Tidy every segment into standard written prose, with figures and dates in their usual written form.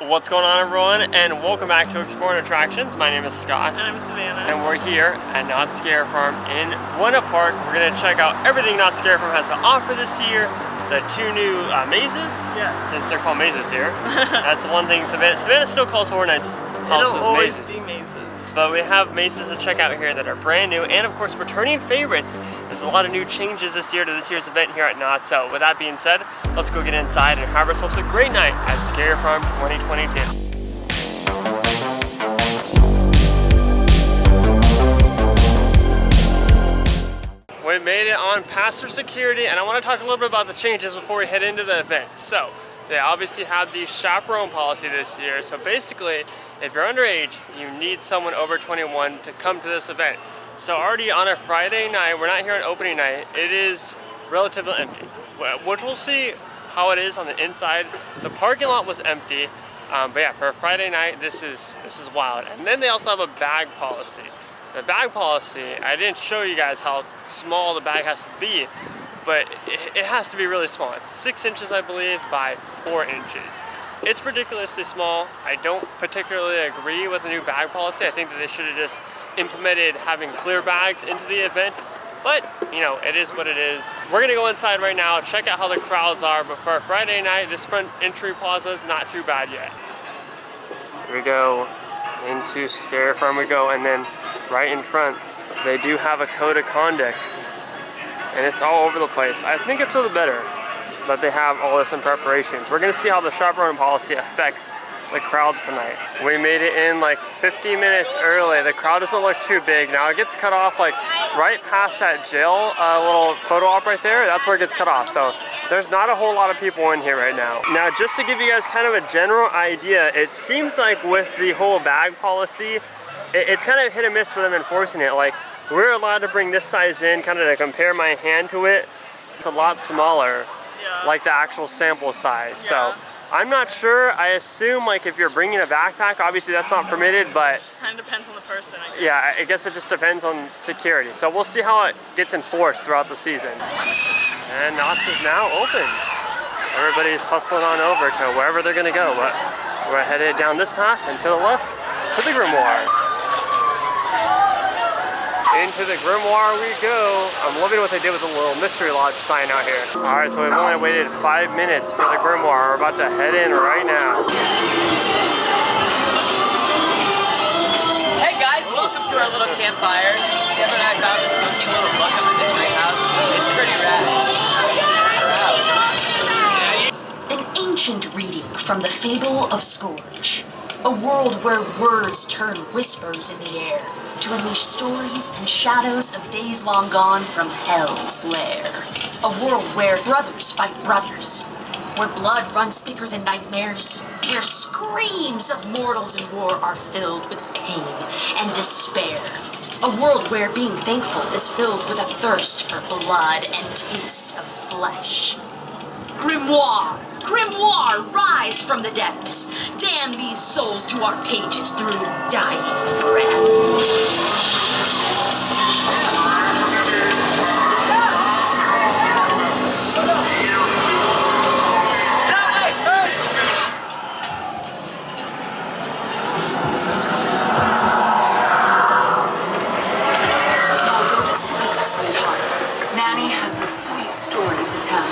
What's going on, everyone, and welcome back to Exploring Attractions. My name is Scott. And I'm Savannah. And we're here at Knott Scare Farm in Buena Park. We're going to check out everything Knott Scare Farm has to offer this year. The two new mazes. Yes. Since they're called mazes here. That's one thing Savannah still calls Horror Nights houses It'll always mazes. be mazes. But we have mazes to check out here that are brand new, and of course returning favorites. There's a lot of new changes this year to this year's event here at Knott. So with that being said, let's go get inside and have ourselves a great night at Scare Farm 2022. We made it on past for security, and I want to talk a little bit about the changes before we head into the event. So they obviously have the chaperone policy this year. So basically, if you're underage, you need someone over 21 to come to this event. So already on a Friday night, we're not here on opening night, it is relatively empty, which we'll see how it is on the inside. The parking lot was empty, but yeah, for a Friday night, this is wild. And then they also have a bag policy. The bag policy, I didn't show you guys how small the bag has to be, but it has to be really small. It's 6 inches, I believe, by 4 inches. It's ridiculously small. I don't particularly agree with the new bag policy. I think that they should have just implemented having clear bags into the event, but you know, it is what it is. We're gonna go inside right now, check out how the crowds are, but for a Friday night, this front entry plaza is not too bad yet. Here we go, into Scare Farm we go, and then right in front, they do have a code of conduct, and it's all over the place. I think it's for the better that they have all this in preparations. We're gonna see how the chaperone policy affects the crowd tonight. We made it in like 50 minutes early. The crowd doesn't look too big. Now it gets cut off like right past that jail little photo op right there. That's where it gets cut off. So there's not a whole lot of people in here right now. Now, just to give you guys kind of a general idea, it seems like with the whole bag policy, it's kind of hit or miss with them enforcing it. Like, we're allowed to bring this size in kind of to compare my hand to it. It's a lot smaller, like the actual sample size. So I'm not sure. I assume like if you're bringing a backpack, obviously that's not permitted, but kind of depends on the person, I guess. Yeah, I guess it just depends on security. So we'll see how it gets enforced throughout the season. And Knott's is now open. Everybody's hustling on over to wherever they're gonna go, but we're headed down this path and to the left to the Grimoire. Into the Grimoire we go. I'm loving what they did with the little mystery lodge sign out here. All right, so we've only waited 5 minutes for the Grimoire. We're about to head in right now. Hey guys, welcome to our little campfire. You ever had found this cookie little book up in the greenhouse? It's pretty rad. An ancient reading from the Fable of Scourge. A world where words turn whispers in the air to unleash stories and shadows of days long gone from hell's lair. A world where brothers fight brothers, where blood runs thicker than nightmares, where screams of mortals in war are filled with pain and despair. A world where being thankful is filled with a thirst for blood and taste of flesh. Grimoire! Grimoire, rise from the depths! Damn these souls to our pages through dying breath. Now go to sleep, sweetheart. Nanny has a sweet story to tell.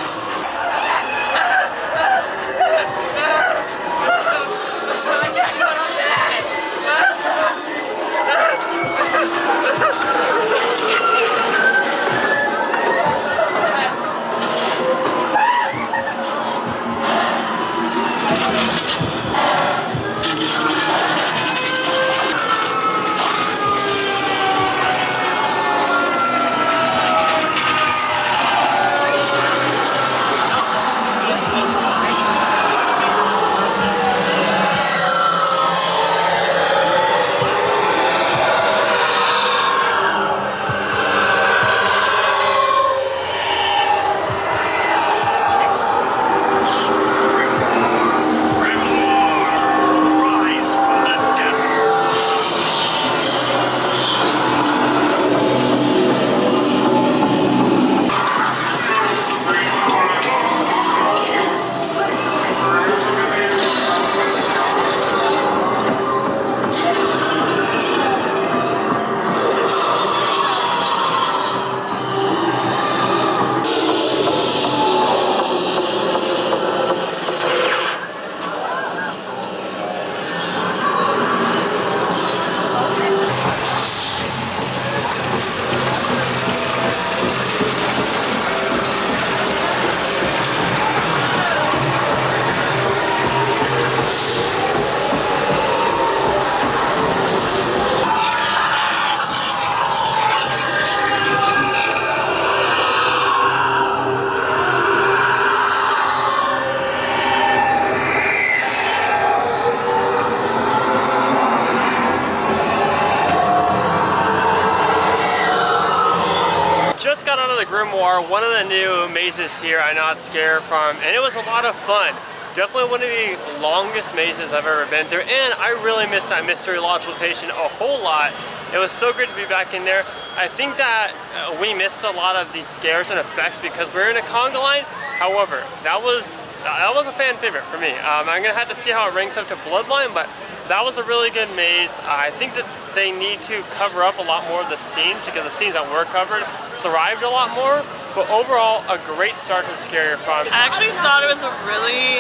Grimoire, one of the new mazes here I Knott Scare from, and it was a lot of fun. Definitely one of the longest mazes I've ever been through, and I really missed that Mystery Lodge location a whole lot. It was so good to be back in there. I think that we missed a lot of these scares and effects because we're in a conga line. However, that was a fan favorite for me. I'm gonna have to see how it ranks up to Bloodline, but that was a really good maze. I think that they need to cover up a lot more of the scenes because the scenes that were covered thrived a lot more. But overall, a great start to Scarier Farm. I actually thought it was a really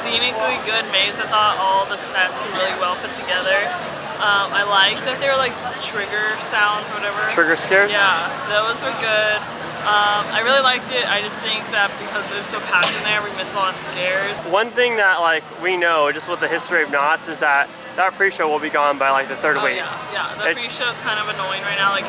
scenically good maze. I thought all the sets were really well put together. I liked that they were like trigger sounds or whatever. Trigger scares? Yeah, those were good. I really liked it. I just think that because it was so packed in there, we missed a lot of scares. One thing that we know just with the history of Knotts is that pre-show will be gone by the third week. Yeah, the pre-show is kind of annoying right now.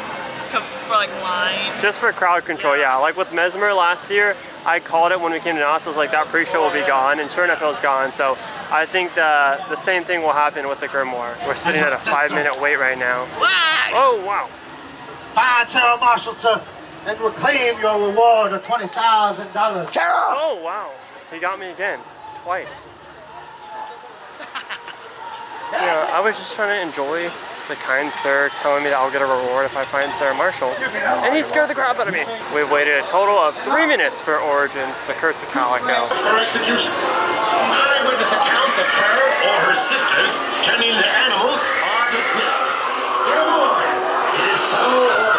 For line. Just for crowd control, yeah. Like with Mesmer last year, I called it when we came to Knotts. I was like, that pre-show will be gone, and sure enough, it was gone. So I think the same thing will happen with the Grimoire. We're sitting at a 5-minute wait right now. Oh wow! Fine, Sarah Marshall, sir, and reclaim your reward of $20,000. Oh wow! He got me again, twice. I was just trying to enjoy the kind sir telling me that I'll get a reward if I find Sarah Marshall, and he scared the crap out of me. We've waited a total of 3 minutes for Origins, the Curse of Calico. For execution. Eyewitness accounts of her or her sisters turning into animals are dismissed. Your reward is so ordered.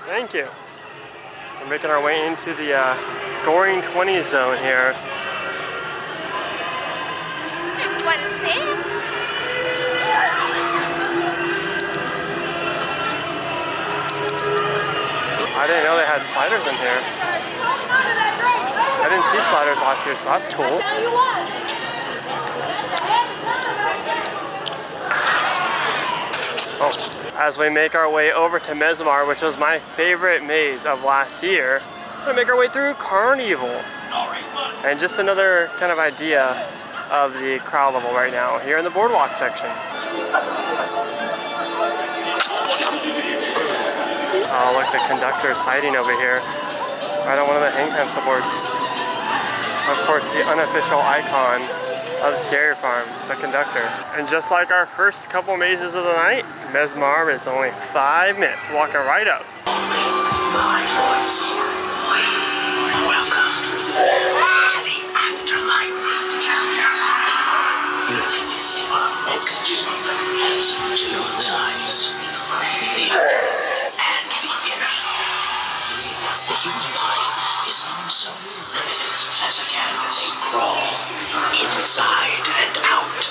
Thank you. We're making our way into the Goring 20 zone here. Just one sip. I didn't know they had sliders in here. I didn't see sliders last year, so that's cool. Tell you what. Oh. As we make our way over to Mesmer, which was my favorite maze of last year, we're gonna make our way through Carnival. And just another kind of idea of the crowd level right now here in the boardwalk section. Oh, look, the conductor's hiding over here, right on one of the hang time supports. Of course, the unofficial icon of Scarier Farm, the conductor. And just like our first couple mazes of the night, Mesmer is only 5 minutes, walking right up. My voice. Welcome to the afterlife. Focus has 2 sides, the outer and the inner. The human mind is so limited as a canvas, crawl inside and out.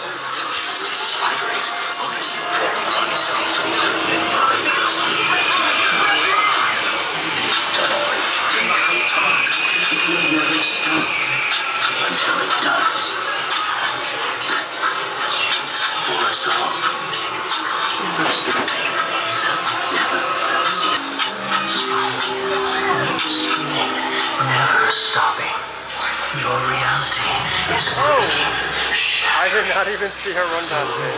Until it does. For us all. Never stopping. Your reality is I did not even see her run past me.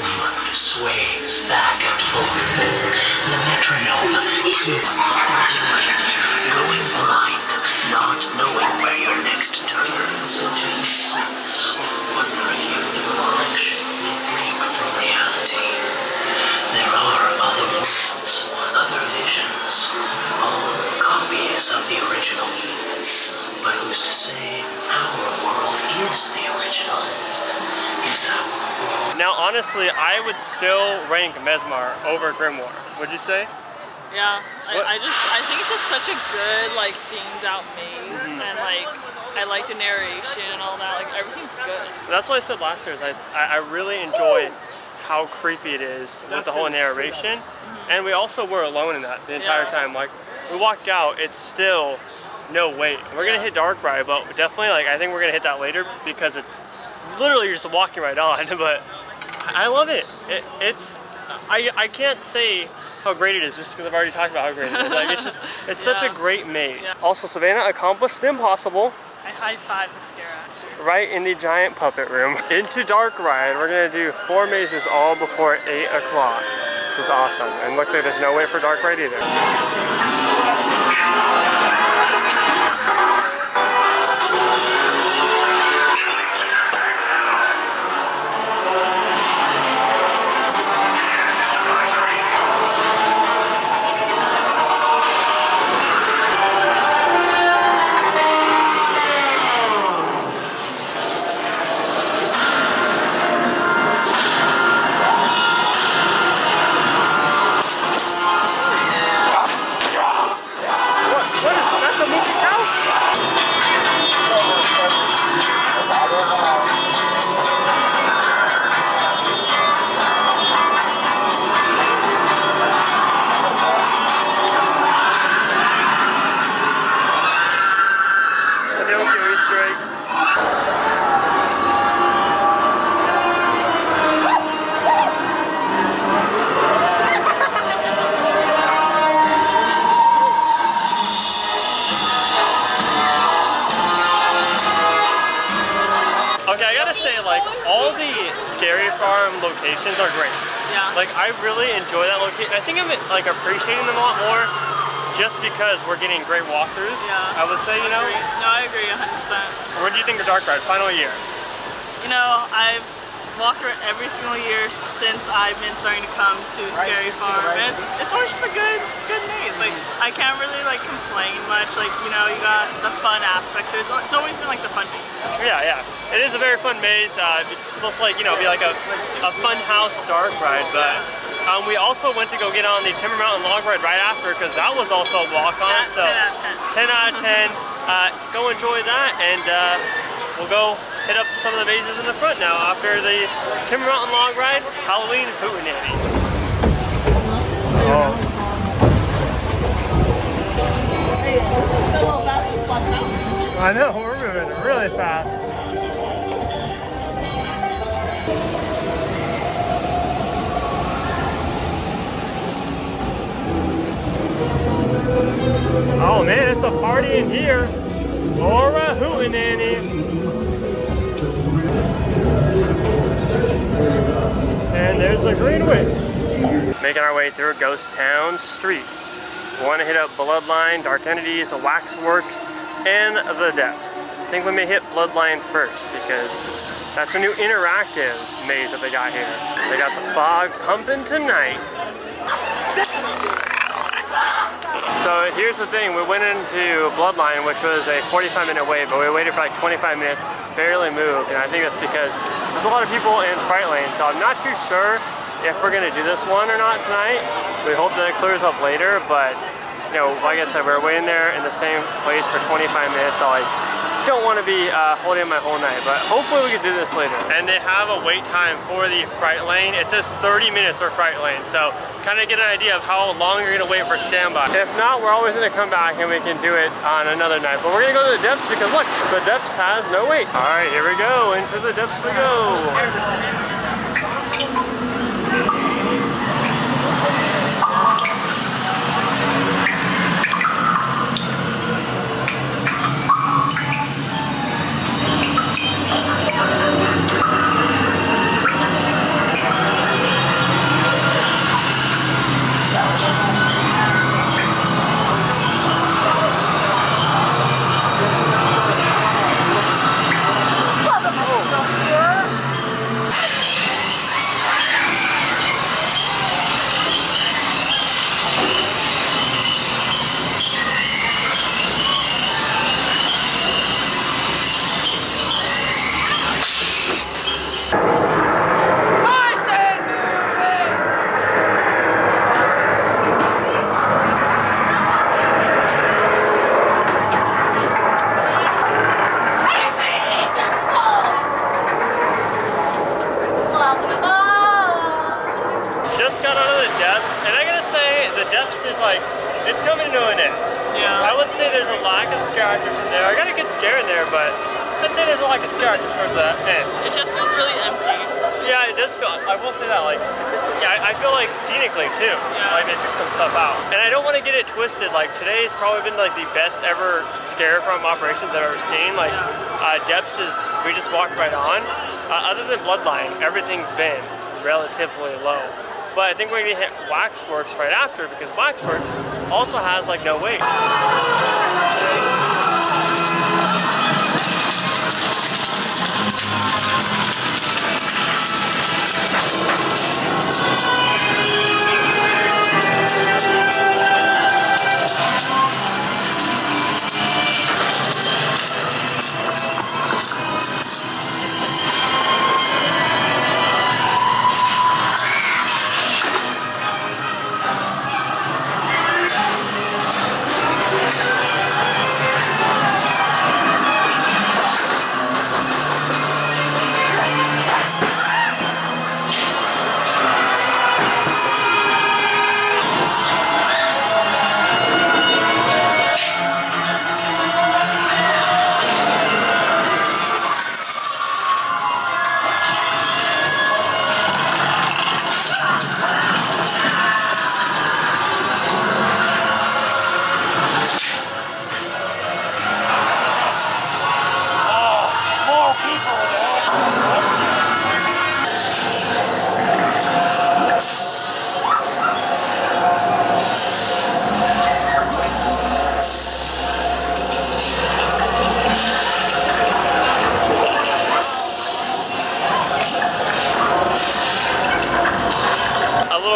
Sways back and forth. The metronome keeps going blind, not knowing where your next turn is. is of the original. But who's to say our world is the original? Is our world... Now, honestly, I would still rank Mesmer over Grimoire. Would you say? Yeah, I think it's just such a good, like, themed out maze, and like, I like the narration and all that, like, everything's good. That's what I said last year, is I really enjoy how creepy it is with the whole narration, and we also were alone in that the entire time. Like, we walked out, it's still no wait. We're gonna hit Dark Ride, but definitely, like, I think we're gonna hit that later because it's literally you're just walking right on, but I love it. I can't say how great it is just because I've already talked about how great it is. Like, it's such a great maze. Yeah. Also, Savannah accomplished the impossible. I high-fived the scare actor. Right in the giant puppet room. Into Dark Ride, we're gonna do 4 mazes all before 8 o'clock, which is awesome. And looks like there's no wait for Dark Ride either. Locations are great. Yeah. Like, I really enjoy that location. I think I'm like appreciating them a lot more just because we're getting great walkthroughs. Yeah. I would say, you know. No, I agree 100%. What do you think of Dark Ride final year? You know, I've walked around every single year since I've been starting to come to Scary Farm. And it's always just a good maze. Like, I can't really like complain much. Like, you know, you got the fun aspect. It's always been like the fun maze. Yeah. It is a very fun maze. It's almost like, you know, be like a fun house Dark Ride, but we also went to go get on the Timber Mountain Log Ride right after because that was also a walk-on. So 10 out of 10. Go enjoy that, and we'll go hit up some of the mazes in the front now after the Timber Mountain Log Ride, Halloween Hootenanny. Oh. I know, we're moving really fast. Oh man, it's a party in here. Or a hootenanny. And there's the Green Witch. Making our way through Ghost Town streets. We want to hit up Bloodline, Dark Entities, Waxworks, and the Depths. I think we may hit Bloodline first because that's a new interactive maze that they got here. They got the fog pumping tonight. So here's the thing, we went into Bloodline, which was a 45-minute wait, but we waited for like 25 minutes, barely moved, and I think that's because there's a lot of people in Fright Lane, so I'm not too sure if we're gonna do this one or not tonight. We hope that it clears up later, but you know, like I said, we were waiting there in the same place for 25 minutes, so I don't want to be holding my whole night, but hopefully we can do this later. And they have a wait time for the Fright Lane. It says 30 minutes for Fright Lane, so kind of get an idea of how long you're gonna wait for standby. If not, we're always gonna come back and we can do it on another night. But we're gonna go to the Depths because look, the Depths has no wait. All right, here we go, into the Depths we go. like it's coming to an end. Yeah. I would say there's a lack of scare actors in there. I got a good scare in there, but I'd say there's a lack of scare actors towards the end. It just feels really empty. Yeah, it does feel, I will say that, like, yeah, I feel like scenically too, like they took some stuff out. And I don't want to get it twisted, like today's probably been like the best ever scare from operations I've ever seen. Like, Depths is, we just walked right on. Other than Bloodline, everything's been relatively low. But I think we're gonna hit Waxworks right after because Waxworks also has like no weight.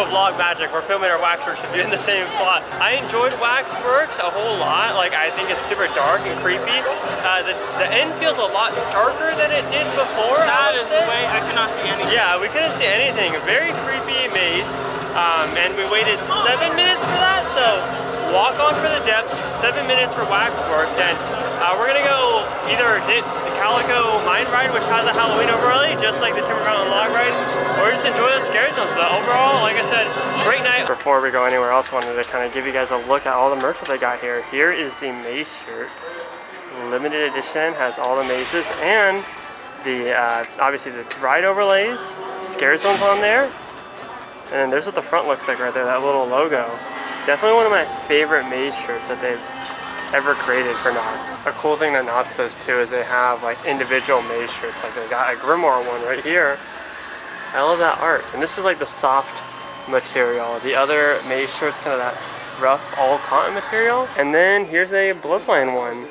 Vlog magic. We're filming our Waxworks review in the same spot. I enjoyed Waxworks a whole lot. Like, I think it's super dark and creepy. The end feels a lot darker than it did before. That is the way I cannot see anything. Yeah, we couldn't see anything. A very creepy maze. And we waited 7 minutes for that. So walk on for the Depths, 7 minutes for Waxworks, and we're gonna go either hit the Calico Mine ride, which has a Halloween overlay, just like the Timber Mountain Log ride, or just enjoy the scary zones. But overall, like I said, great night. Before we go anywhere else, I wanted to kind of give you guys a look at all the merch that they got here. Here is the maze shirt, limited edition, has all the mazes and the obviously the ride overlays, scare zones on there, and then there's what the front looks like right there, that little logo. Definitely one of my favorite maze shirts that they've ever created for Knott. A cool thing that Knott does too is they have like individual maze shirts. Like they got a Grimoire one right here. I love that art. And this is like the soft material. The other maze shirt's kind of that rough all cotton material. And then here's a Bloodline one.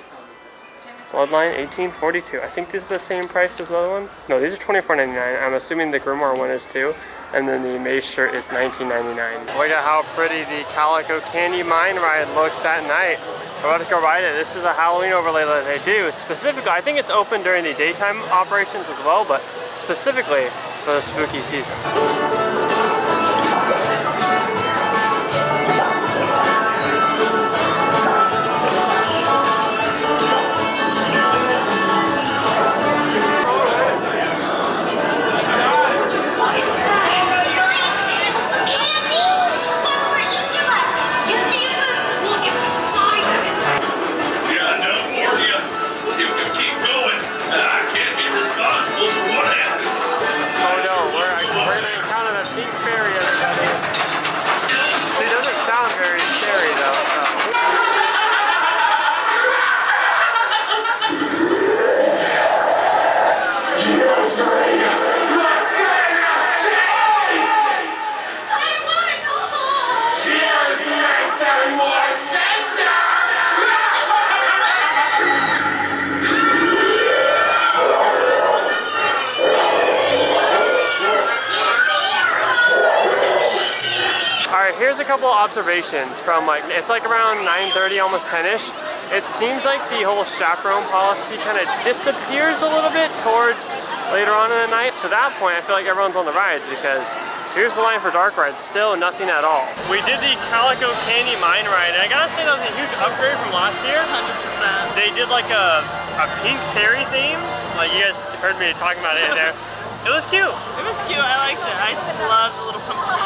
Bloodline 1842. I think these are the same price as the other one. No, these are $24.99. I'm assuming the Grimoire one is too. And then the maze shirt is $19.99. Look at how pretty the Calico Mine ride looks at night. We're about to go ride it. This is a Halloween overlay that they do. Specifically, I think it's open during the daytime operations as well, but specifically for the spooky season. Here's a couple of observations from like, it's like around 9:30, almost 10-ish. It seems like the whole chaperone policy kind of disappears a little bit towards later on in the night. To that point, I feel like everyone's on the rides because here's the line for dark rides, still nothing at all. We did the Calico Mine ride, and I gotta say that was a huge upgrade from last year. 100%. They did like a pink fairy theme. Like you guys heard me talking about it in there. It was cute. It was cute. I liked it. I loved the little pumpkin.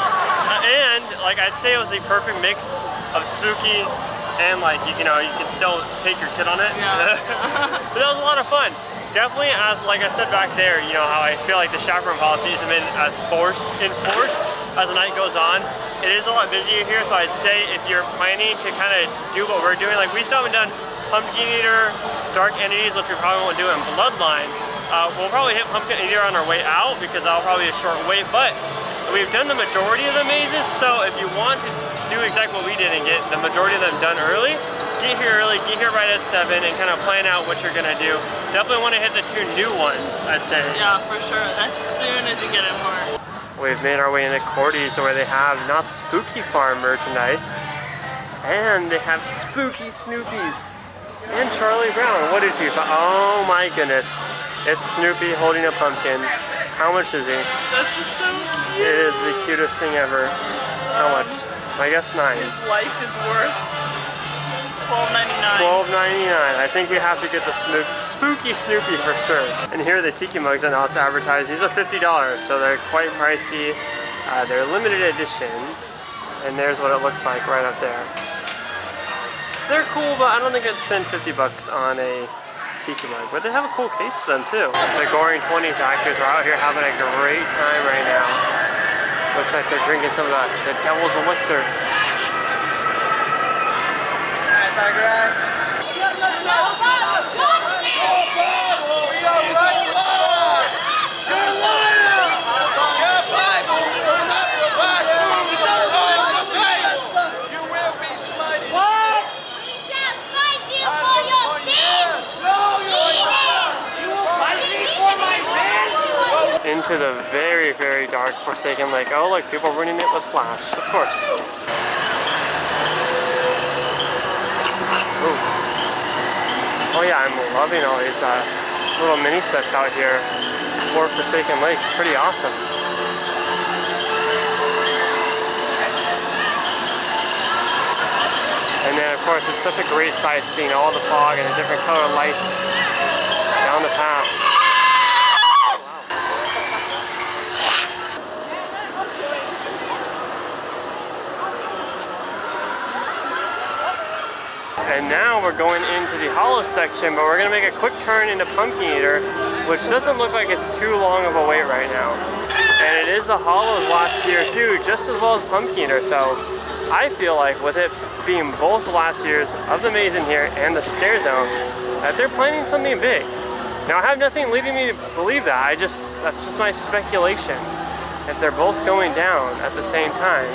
And like I'd say it was the perfect mix of spooky and like you know you can still take your kid on it. Yeah. But that was a lot of fun. Definitely, as like I said back there, you know how I feel like the chaperone policy isn't been as enforced as the night goes on. It is a lot busier here, so I'd say if you're planning to kind of do what we're doing, like we still haven't done Pumpkin Eater, Dark Entities, which we probably won't do in Bloodline. We'll probably hit Pumpkin Eater on our way out because that'll probably be a short wait, but we've done the majority of the mazes, so if you want to do exactly what we did and get the majority of them done early, get here early, get here right at 7 and kind of plan out what you're gonna do. Definitely want to hit the 2 new ones, I'd say. Yeah, for sure. As soon as you get in more. We've made our way into Cordy's where they have not Spooky Farm merchandise, and they have Spooky Snoopies and Charlie Brown. What did you find? Oh my goodness. It's Snoopy holding a pumpkin. How much is he? This is so cute. It is the cutest thing ever. How much? I guess 9. His life is worth $12.99. $12.99. I think we have to get the Spooky Snoopy for sure. And here are the Tiki mugs I know it's advertised. These are $50, so they're quite pricey. They're limited edition. And there's what it looks like right up there. They're cool, but I don't think I'd spend 50 bucks on a Tiki mug. But they have a cool case to them too. The Goring 20s actors are out here having a great time right now. Looks like they're drinking some of the Devil's Elixir. Into the very, very dark Forsaken Lake. Oh, look, people ruining it with Flash, of course. Ooh. Oh yeah, I'm loving all these little mini sets out here for Forsaken Lake. It's pretty awesome. And then of course it's such a great sight seeing all the fog and the different colored lights down the pass. And now we're going into the hollow section, but we're gonna make a quick turn into Pumpkin Eater, which doesn't look like it's too long of a wait right now. And it is the hollows last year too, just as well as Pumpkin Eater. So I feel like with it being both last years of the maze in here and the scare zone, that they're planning something big. Now I have nothing leading me to believe that. That's just my speculation. If they're both going down at the same time,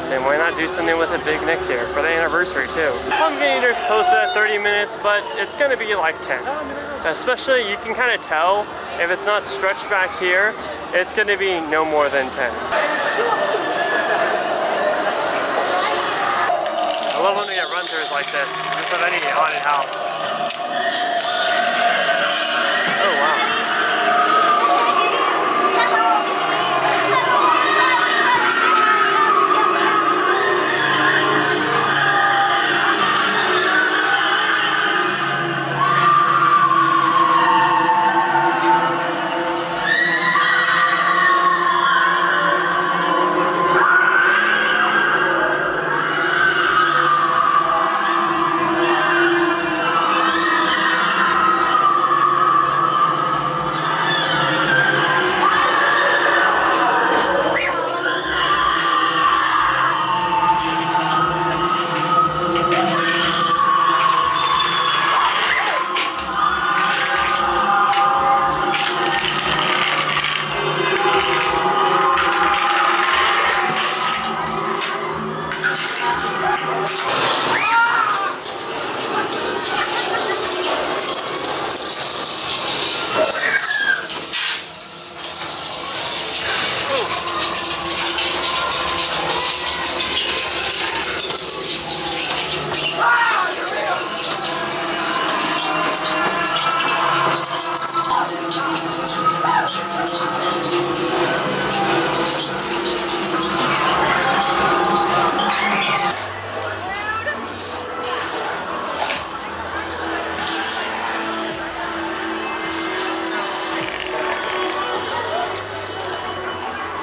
then why not do something with it big next year for the anniversary too? Pumpkin Eater's posted at 30 minutes, but it's gonna be like 10. Especially, you can kind of tell if it's not stretched back here, it's gonna be no more than 10. I love when we get run-throughs like this, just of any haunted house. Oh wow.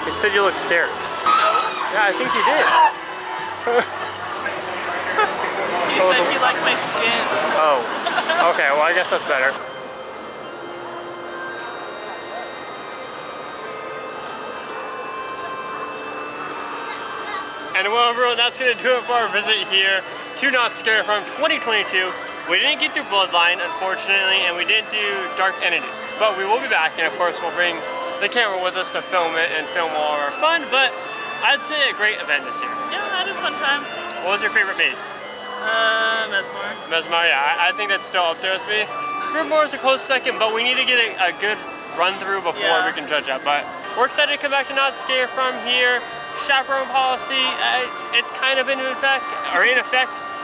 He said you look scared. Yeah, I think you did. Oh. Okay, well I guess that's better. And well everyone, that's going to do it for our visit here to Knott Scary Farm 2022. We didn't get through Bloodline, unfortunately, and we didn't do Dark Entities. But we will be back, and of course we'll bring the camera with us to film it and film all our fun, but I'd say a great event this year. Yeah, I had a fun time. What was your favorite base? Mesmer. Mesmer, yeah, I think that's still up there with me. Grimoire is a close second, but we need to get a good run through before we can judge that. But we're excited to come back to Knott Scary Farm here. Chaperone policy, it's kind of in effect.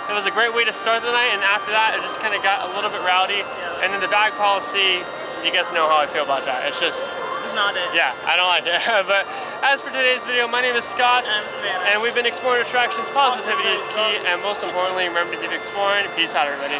It was a great way to start the night, and after that, it just kind of got a little bit rowdy. Yeah. And then the bag policy, you guys know how I feel about that. It's just, It's not it. yeah, I don't like it. But as for today's video, my name is Scott. I'm Savannah. And we've been exploring attractions. Positivity is key, and most importantly, remember to keep exploring. Peace out, everybody.